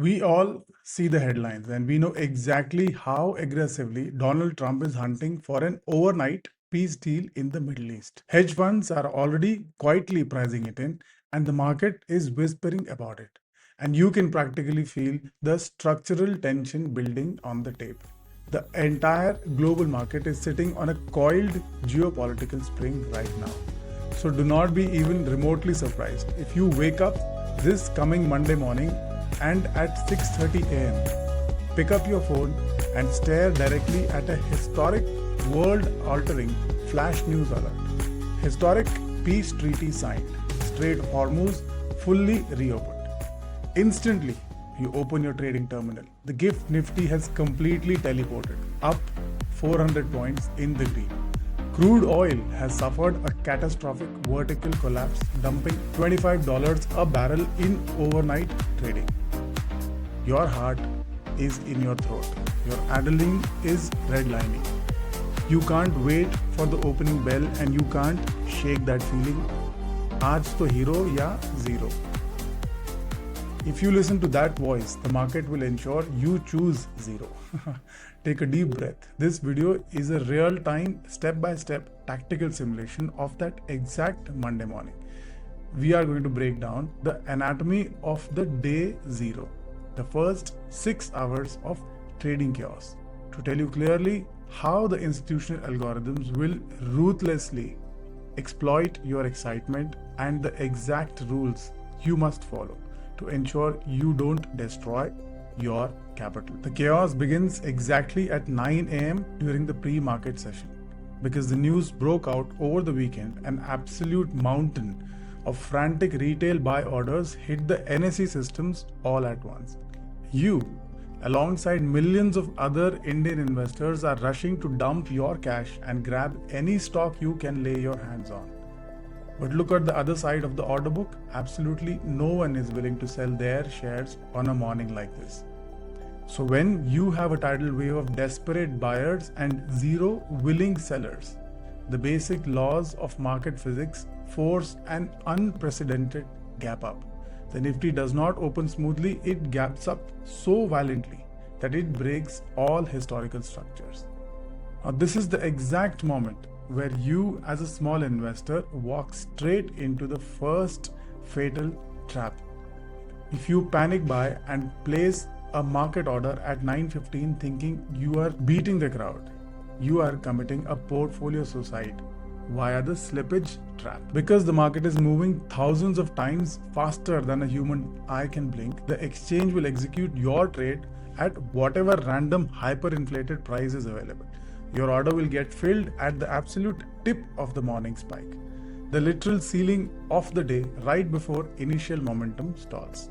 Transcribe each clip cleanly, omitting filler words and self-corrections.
We all see the headlines and we know exactly how aggressively Donald Trump is hunting for an overnight peace deal in the Middle East. Hedge funds are already quietly pricing it in, and the market is whispering about it. And you can practically feel the structural tension building on the tape. The entire global market is sitting on a coiled geopolitical spring right now. So do not be even remotely surprised if you wake up this coming Monday morning and at 6:30 a.m. pick up your phone and stare directly at a historic world-altering flash news alert. Historic peace treaty signed. Strait Hormuz fully reopened. Instantly, you open your trading terminal. The GIFT Nifty has completely teleported up 400 points in the green. Crude oil has suffered a catastrophic vertical collapse, dumping $25 a barrel in overnight trading. Your heart is in your throat. Your adrenaline is redlining. You can't wait for the opening bell and you can't shake that feeling. Aaj to hero ya zero. If you listen to that voice, the market will ensure you choose zero. Take a deep breath. This video is a real-time, step-by-step tactical simulation of that exact Monday morning. We are going to break down the anatomy of the day zero, the first 6 hours of trading chaos, to tell you clearly how the institutional algorithms will ruthlessly exploit your excitement and the exact rules you must follow to ensure you don't destroy your capital. The chaos begins exactly at 9 a.m. during the pre-market session because the news broke out over the weekend. An absolute mountain of frantic retail buy orders hit the NSE systems all at once. You, alongside millions of other Indian investors, are rushing to dump your cash and grab any stock you can lay your hands on. But look at the other side of the order book. Absolutely no one is willing to sell their shares on a morning like this. So when you have a tidal wave of desperate buyers and zero willing sellers, the basic laws of market physics force an unprecedented gap up. The Nifty does not open smoothly, it gaps up so violently that it breaks all historical structures. Now, this is the exact moment where you, as a small investor, walk straight into the first fatal trap. If you panic buy and place a market order at 9:15 thinking you are beating the crowd, you are committing a portfolio suicide via the slippage trap. Because the market is moving thousands of times faster than a human eye can blink, the exchange will execute your trade at whatever random hyperinflated price is available. Your order will get filled at the absolute tip of the morning spike, the literal ceiling of the day right before initial momentum stalls.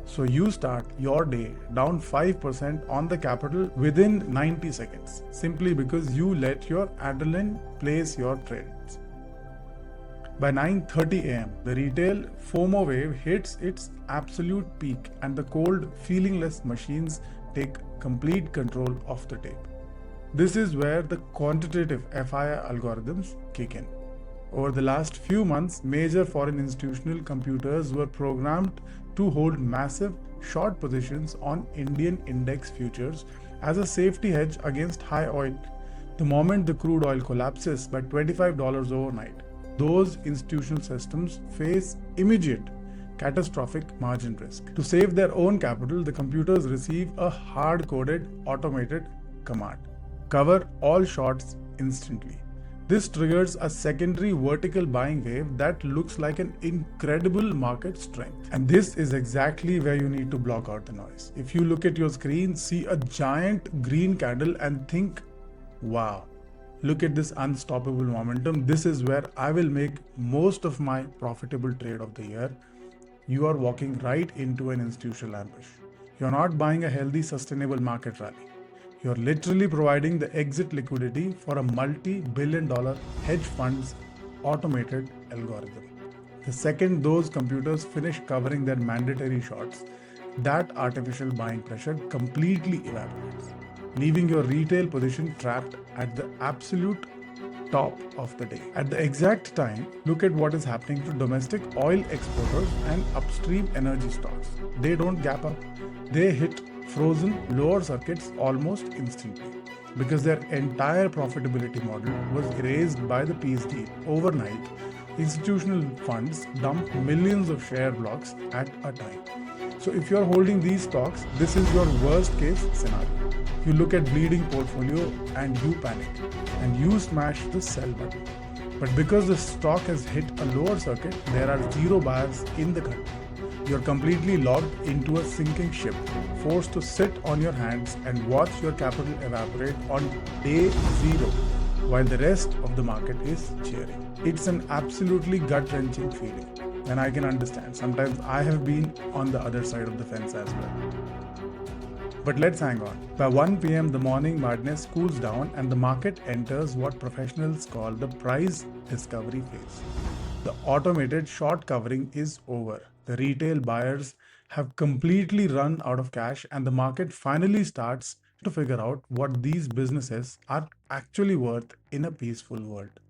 So you start your day down 5% on the capital within 90 seconds, simply because you let your adrenaline place your trades. By 9:30 a.m., the retail FOMO wave hits its absolute peak and the cold, feelingless machines take complete control of the tape. This is where the quantitative FII algorithms kick in. Over the last few months, major foreign institutional computers were programmed to hold massive short positions on Indian index futures as a safety hedge against high oil. The moment the crude oil collapses by $25 overnight, those institutional systems face immediate catastrophic margin risk. To save their own capital, the computers receive a hard-coded automated command: cover all shorts instantly. This triggers a secondary vertical buying wave that looks like an incredible market strength. And this is exactly where you need to block out the noise. If you look at your screen, see a giant green candle and think, wow, look at this unstoppable momentum. This is where I will make most of my profitable trade of the year. You are walking right into an institutional ambush. You're not buying a healthy, sustainable market rally. You're literally providing the exit liquidity for a multi-billion-dollar hedge fund's automated algorithm. The second those computers finish covering their mandatory shorts, that artificial buying pressure completely evaporates, leaving your retail position trapped at the absolute top of the day. At the exact time, look at what is happening to domestic oil exporters and upstream energy stocks. They don't gap up. They hit frozen lower circuits almost instantly because their entire profitability model was erased by the peace deal. Overnight, institutional funds dumped millions of share blocks at a time. So if you're holding these stocks, this is your worst case scenario. You look at bleeding portfolio and you panic and you smash the sell button. But because the stock has hit a lower circuit, there are zero buyers in the country. You're completely locked into a sinking ship, forced to sit on your hands and watch your capital evaporate on day zero while the rest of the market is cheering. It's an absolutely gut-wrenching feeling, and I can understand. Sometimes I have been on the other side of the fence as well. But let's hang on. By 1 p.m., the morning madness cools down and the market enters what professionals call the price discovery phase. The automated short covering is over. The retail buyers have completely run out of cash and the market finally starts to figure out what these businesses are actually worth in a peaceful world.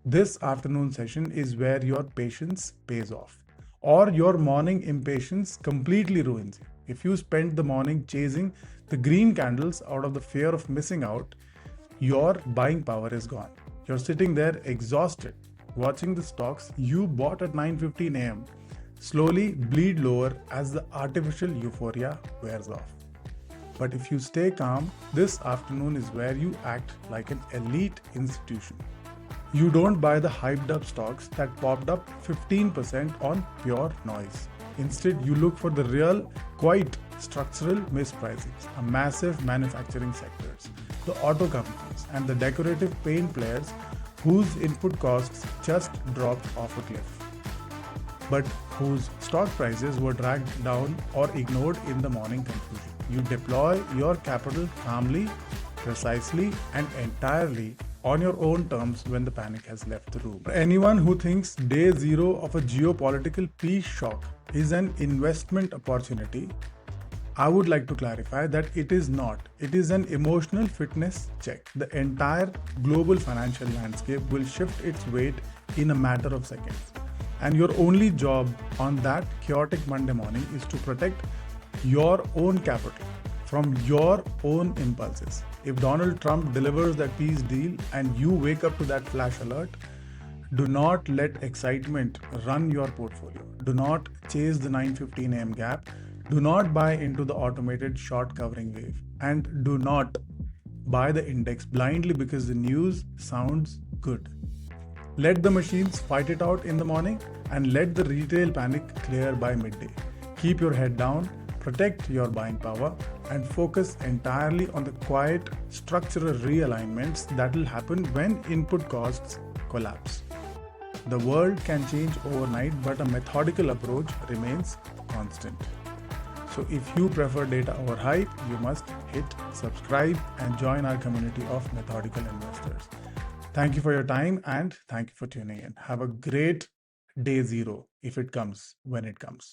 This afternoon session is where your patience pays off, or your morning impatience completely ruins you. If you spend the morning chasing the green candles out of the fear of missing out, your buying power is gone. You're sitting there exhausted, watching the stocks you bought at 9:15 a.m. slowly bleed lower as the artificial euphoria wears off. But if you stay calm, this afternoon is where you act like an elite institution. You don't buy the hyped up stocks that popped up 15% on pure noise. Instead, you look for the real, quite structural mispricings, a massive manufacturing sectors, the auto companies, and the decorative paint players whose input costs just dropped off a cliff, but whose stock prices were dragged down or ignored in the morning confusion. You deploy your capital calmly, precisely, and entirely on your own terms when the panic has left the room. For anyone who thinks day zero of a geopolitical peace shock is an investment opportunity, I would like to clarify that it is not. It is an emotional fitness check. The entire global financial landscape will shift its weight in a matter of seconds. And your only job on that chaotic Monday morning is to protect your own capital from your own impulses. If Donald Trump delivers that peace deal and you wake up to that flash alert, do not let excitement run your portfolio. Do not chase the 9:15 a.m. gap. Do not buy into the automated short covering wave. And do not buy the index blindly because the news sounds good. Let the machines fight it out in the morning and let the retail panic clear by midday. Keep your head down, protect your buying power, and focus entirely on the quiet structural realignments that will happen when input costs collapse. The world can change overnight, but a methodical approach remains constant. So if you prefer data over hype, you must hit subscribe and join our community of methodical investors. Thank you for your time and thank you for tuning in. Have a great day zero if it comes when it comes.